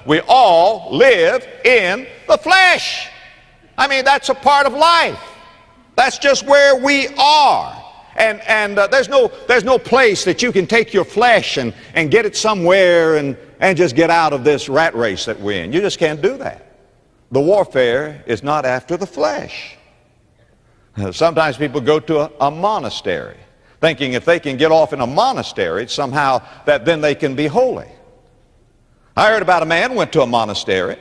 we all live in the flesh. I mean, that's a part of life. That's just where we are. And there's no place that you can take your flesh and get it somewhere and just get out of this rat race that we're in. You just can't do that. The warfare is not after the flesh. Sometimes people go to a monastery, thinking if they can get off in a monastery, somehow that then they can be holy. I heard about a man who went to a monastery,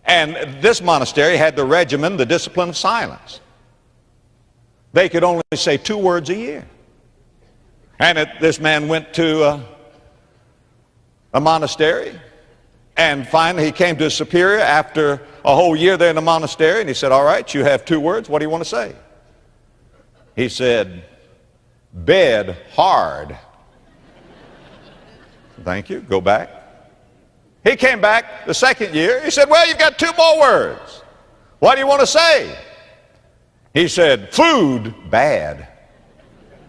and this monastery had the regimen, the discipline of silence. They could only say 2 words a year. And this man went to a monastery, and finally he came to a superior after a whole year there in the monastery, and he said, all right, you have 2 words, what do you want to say? He said, bed hard. Thank you, go back. He came back the second year, he said, well, you've got 2 more words. What do you want to say? He said, food bad.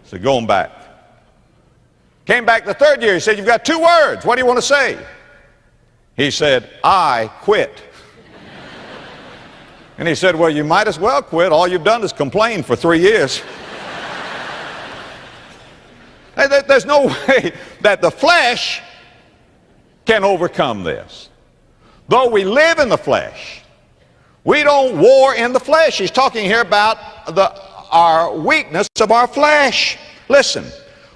So going back. Came back the third year, he said, you've got 2 words. What do you want to say? He said, I quit. And he said, well, you might as well quit. All you've done is complain for 3 years. There's no way that the flesh can overcome this. Though we live in the flesh, we don't war in the flesh. He's talking here about our weakness of our flesh. Listen,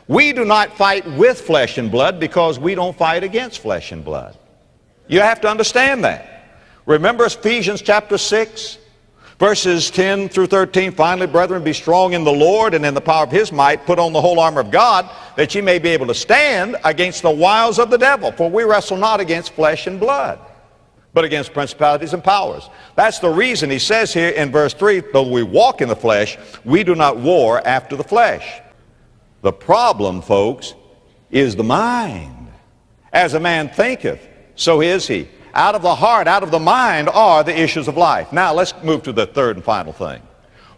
we do not fight with flesh and blood because we don't fight against flesh and blood. You have to understand that. Remember Ephesians chapter 6, verses 10 through 13. Finally, brethren, be strong in the Lord and in the power of his might. Put on the whole armor of God, that ye may be able to stand against the wiles of the devil. For we wrestle not against flesh and blood, but against principalities and powers. That's the reason he says here in verse 3, though we walk in the flesh, we do not war after the flesh. The problem, folks, is the mind. As a man thinketh, so is he. Out of the heart, out of the mind are the issues of life. Now let's move to the third and final thing.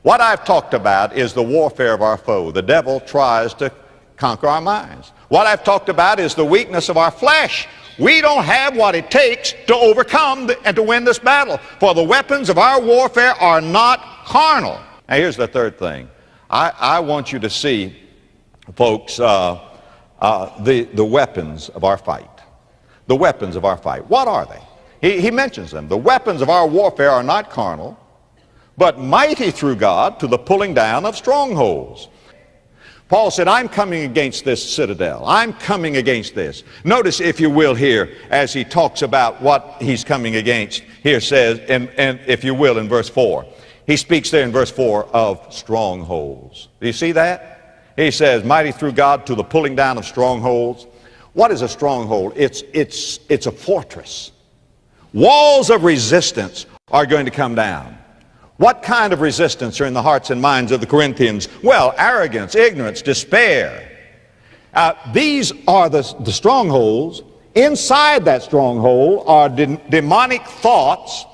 What I've talked about is the warfare of our foe. The devil tries to conquer our minds. What I've talked about is the weakness of our flesh. We don't have what it takes to overcome and to win this battle. For the weapons of our warfare are not carnal. Now here's the third thing. I want you to see, folks, the weapons of our fight. The weapons of our fight. What are they? He mentions them. The weapons of our warfare are not carnal, but mighty through God to the pulling down of strongholds. Paul said, I'm coming against this citadel. I'm coming against this. Notice, if you will, here, as he talks about what he's coming against, here says, and if you will, in verse 4. He speaks there in verse 4 of strongholds. Do you see that? He says, mighty through God to the pulling down of strongholds. What is a stronghold? It's a fortress. Walls of resistance are going to come down. What kind of resistance are in the hearts and minds of the Corinthians? Well, arrogance, ignorance, despair. These are the strongholds. Inside that stronghold are demonic thoughts,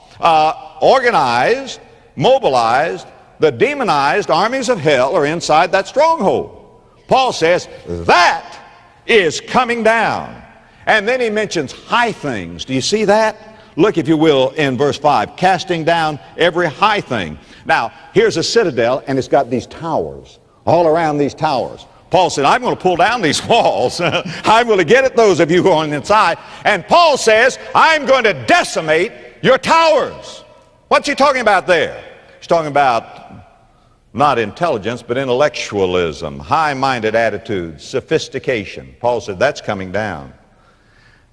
organized, mobilized. The demonized armies of hell are inside that stronghold. Paul says that is coming down. And then he mentions high things. Do you see that? Look, if you will, in verse 5, casting down every high thing. Now, here's a citadel, and it's got these towers, all around these towers. Paul said, I'm going to pull down these walls. I'm going to get at those of you who are on the inside. And Paul says, I'm going to decimate your towers. What's he talking about there? He's talking about not intelligence, but intellectualism, high-minded attitudes, sophistication. Paul said, that's coming down.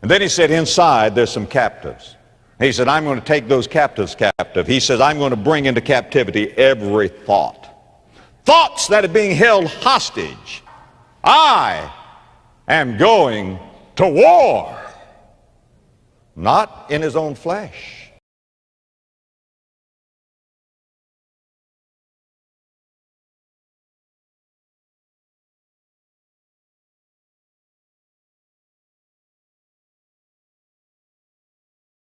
And then he said, inside, there's some captives. He said, I'm going to take those captives captive. He says, I'm going to bring into captivity every thought. Thoughts that are being held hostage. I am going to war. Not in his own flesh.